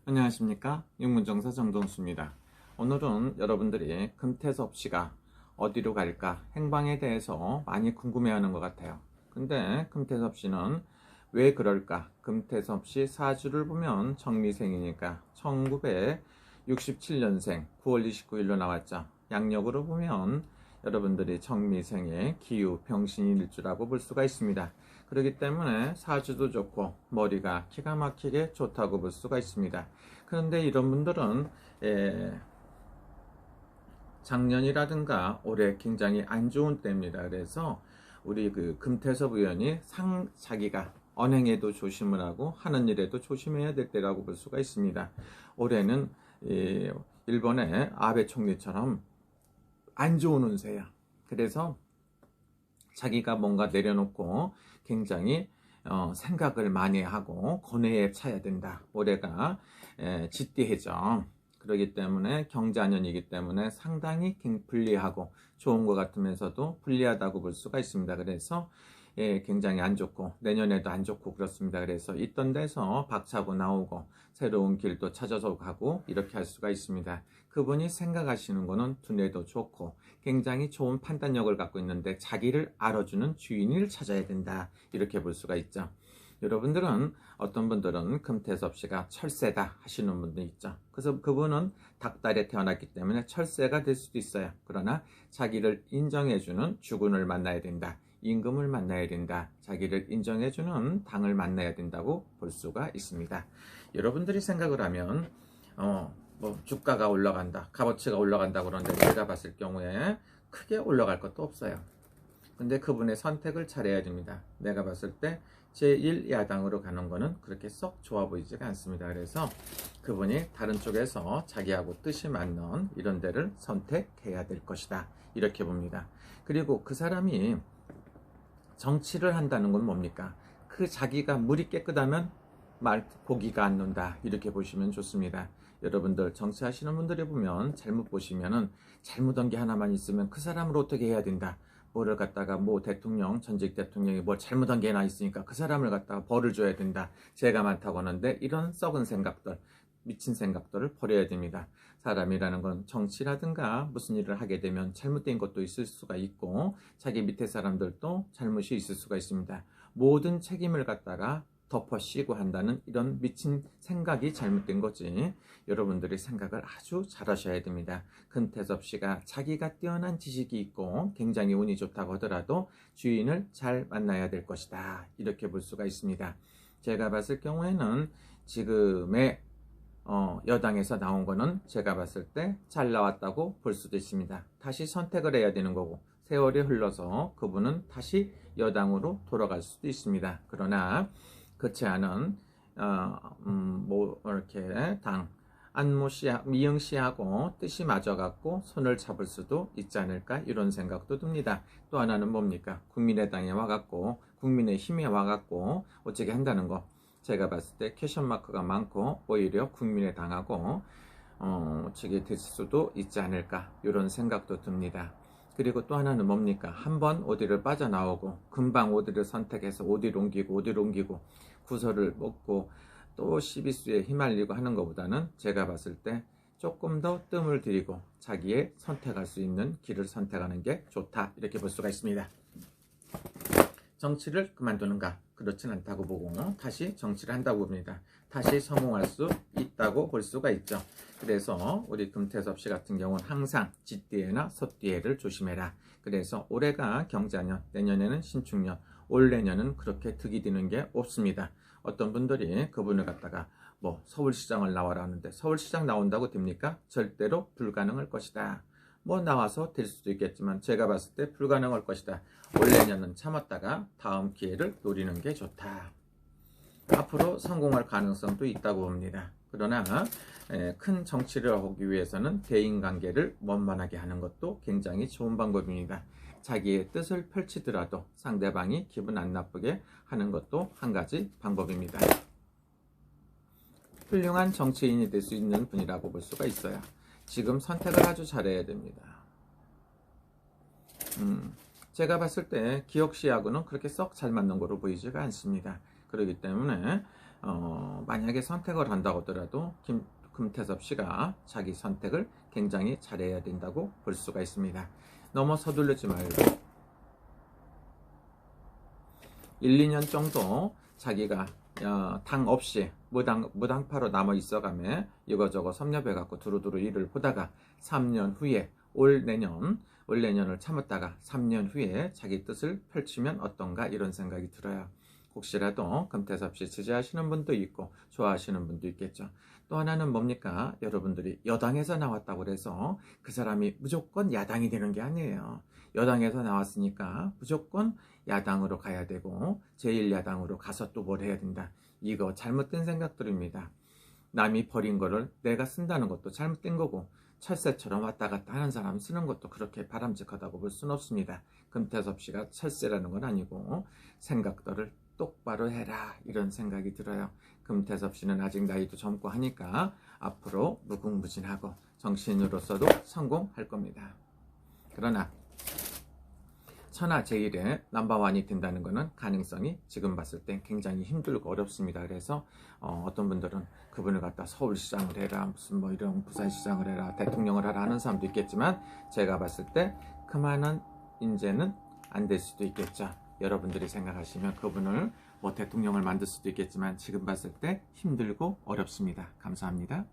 안녕하십니까, 육문정사 정동수입니다. 오늘은 여러분들이 금태섭씨가 어디로 갈까 행방에 대해서 많이 궁금해하는 것 같아요. 근데 금태섭씨는 왜 그럴까? 금태섭씨 사주를 보면 정미생이니까 1967년생 9월 29일로 나왔죠. 양력으로 보면 여러분들이 정미생의 기후 병신일 줄 알고 볼 수가 있습니다. 그렇기 때문에 사주도 좋고 머리가 기가 막히게 좋다고 볼 수가 있습니다. 그런데 이런 분들은 작년이라든가 올해 굉장히 안 좋은 때입니다. 그래서 우리 그 금태섭 의원이 자기가 언행에도 조심을 하고 하는 일에도 조심해야 될 때라고 볼 수가 있습니다. 올해는 일본의 아베 총리처럼 안 좋은 운세야. 그래서 자기가 뭔가 내려놓고 굉장히 생각을 많이 하고 고뇌에 차야 된다. 올해가 짓띠해죠. 그렇기 때문에 경자년이기 때문에 상당히 불리하고 좋은 것 같으면서도 불리하다고 볼 수가 있습니다. 그래서 굉장히 안 좋고 내년에도 안 좋고 그렇습니다. 그래서 있던 데서 박차고 나오고 새로운 길도 찾아서 가고 이렇게 할 수가 있습니다. 그분이 생각하시는 거는 두뇌도 좋고 굉장히 좋은 판단력을 갖고 있는데 자기를 알아주는 주인을 찾아야 된다. 이렇게 볼 수가 있죠. 여러분들은 어떤 분들은 금태섭씨가 철새다 하시는 분도 있죠. 그래서 그분은 닭달에 태어났기 때문에 철새가 될 수도 있어요. 그러나 자기를 인정해주는 주군을 만나야 된다. 임금을 만나야 된다. 자기를 인정해주는 당을 만나야 된다고 볼 수가 있습니다. 여러분들이 생각을 하면 주가가 올라간다, 값어치가 올라간다 그러는데 제가 봤을 경우에 크게 올라갈 것도 없어요. 근데 그분의 선택을 잘해야 됩니다. 내가 봤을 때 제1야당으로 가는 거는 그렇게 썩 좋아 보이지가 않습니다. 그래서 그분이 다른 쪽에서 자기하고 뜻이 맞는 이런 데를 선택해야 될 것이다. 이렇게 봅니다. 그리고 그 사람이 정치를 한다는 건 뭡니까? 그 자기가 물이 깨끗하면 고기가 안 논다. 이렇게 보시면 좋습니다. 여러분들 정치하시는 분들이 보면 잘못 보시면은 잘못한 게 하나만 있으면 그 사람을 어떻게 해야 된다. 뭐를 갖다가 대통령, 전직 대통령이 뭘 잘못한 게 하나 있으니까 그 사람을 갖다가 벌을 줘야 된다. 죄가 많다고 하는데 이런 썩은 생각들, 미친 생각들을 버려야 됩니다. 사람이라는 건 정치라든가 무슨 일을 하게 되면 잘못된 것도 있을 수가 있고 자기 밑에 사람들도 잘못이 있을 수가 있습니다. 모든 책임을 갖다가 덮어 씌고 한다는 이런 미친 생각이 잘못된 거지. 여러분들이 생각을 아주 잘 하셔야 됩니다. 금태섭씨가 자기가 뛰어난 지식이 있고 굉장히 운이 좋다고 하더라도 주인을 잘 만나야 될 것이다. 이렇게 볼 수가 있습니다. 제가 봤을 경우에는 지금의 여당에서 나온 거는 제가 봤을 때 잘 나왔다고 볼 수도 있습니다. 다시 선택을 해야 되는 거고 세월이 흘러서 그분은 다시 여당으로 돌아갈 수도 있습니다. 그러나 그렇지 않은 이렇게 미영 씨하고 뜻이 맞아갖고 손을 잡을 수도 있지 않을까 이런 생각도 듭니다. 또 하나는 뭡니까? 국민의당에 와갖고 국민의힘에 와갖고 어쩌게 한다는 거. 제가 봤을 때 퀘션 마크가 많고 오히려 국민의당하고 어쩌게 될 수도 있지 않을까 이런 생각도 듭니다. 그리고 또 하나는 뭡니까? 한번 어디를 빠져나오고 금방 어디를 선택해서 어디로 옮기고 구설을 먹고 또 시비수에 휘말리고 하는 것보다는 제가 봤을 때 조금 더 뜸을 들이고 자기의 선택할 수 있는 길을 선택하는 게 좋다. 이렇게 볼 수가 있습니다. 정치를 그만두는가? 그렇진 않다고 보고 다시 정치를 한다고 봅니다. 다시 성공할 수 있다고 볼 수가 있죠. 그래서 우리 금태섭씨 같은 경우는 항상 짓띠해나 섭띠해를 조심해라. 그래서 올해가 경자년, 내년에는 신축년, 올 내년은 그렇게 득이 되는 게 없습니다. 어떤 분들이 그분을 갖다가 서울시장을 나와라 하는데 서울시장 나온다고 됩니까? 절대로 불가능할 것이다. 나와서 될 수도 있겠지만 제가 봤을 때 불가능할 것이다. 올 내년은 참았다가 다음 기회를 노리는 게 좋다. 앞으로 성공할 가능성도 있다고 봅니다. 그러나 큰 정치를 하기 위해서는 대인관계를 원만하게 하는 것도 굉장히 좋은 방법입니다. 자기의 뜻을 펼치더라도 상대방이 기분 안 나쁘게 하는 것도 한 가지 방법입니다. 훌륭한 정치인이 될 수 있는 분이라고 볼 수가 있어요. 지금 선택을 아주 잘해야 됩니다. 제가 봤을 때 기억씨하고는 그렇게 썩 잘 맞는 거로 보이지가 않습니다. 그렇기 때문에 만약에 선택을 한다고 하더라도 금태섭 씨가 자기 선택을 굉장히 잘해야 된다고 볼 수가 있습니다. 너무 서두르지 말고 1, 2년 정도 자기가 당 없이 무당파로 남아 있어가며 이거저거 섭렵해갖고 두루두루 일을 보다가 3년 후에 올 내년을 참았다가 3년 후에 자기 뜻을 펼치면 어떤가 이런 생각이 들어요. 혹시라도 금태섭 씨 지지하시는 분도 있고 좋아하시는 분도 있겠죠. 또 하나는 뭡니까? 여러분들이 여당에서 나왔다고 해서 그 사람이 무조건 야당이 되는 게 아니에요. 여당에서 나왔으니까 무조건 야당으로 가야 되고 제1야당으로 가서 또 뭘 해야 된다. 이거 잘못된 생각들입니다. 남이 버린 거를 내가 쓴다는 것도 잘못된 거고 철새처럼 왔다 갔다 하는 사람 쓰는 것도 그렇게 바람직하다고 볼 수는 없습니다. 금태섭 씨가 철새라는 건 아니고 생각들을 똑바로 해라 이런 생각이 들어요. 금태섭 씨는 아직 나이도 젊고 하니까 앞으로 무궁무진하고 정치인으로서도 성공할 겁니다. 그러나 천하제일의 넘버원이 된다는 것은 가능성이 지금 봤을 땐 굉장히 힘들고 어렵습니다. 그래서 어떤 분들은 그분을 갖다 서울시장을 해라 무슨 뭐 이런 부산시장을 해라 대통령을 하라 하는 사람도 있겠지만 제가 봤을 때 그만한 인재는 안 될 수도 있겠죠. 여러분들이 생각하시면 그분을 뭐 대통령을 만들 수도 있겠지만 지금 봤을 때 힘들고 어렵습니다. 감사합니다.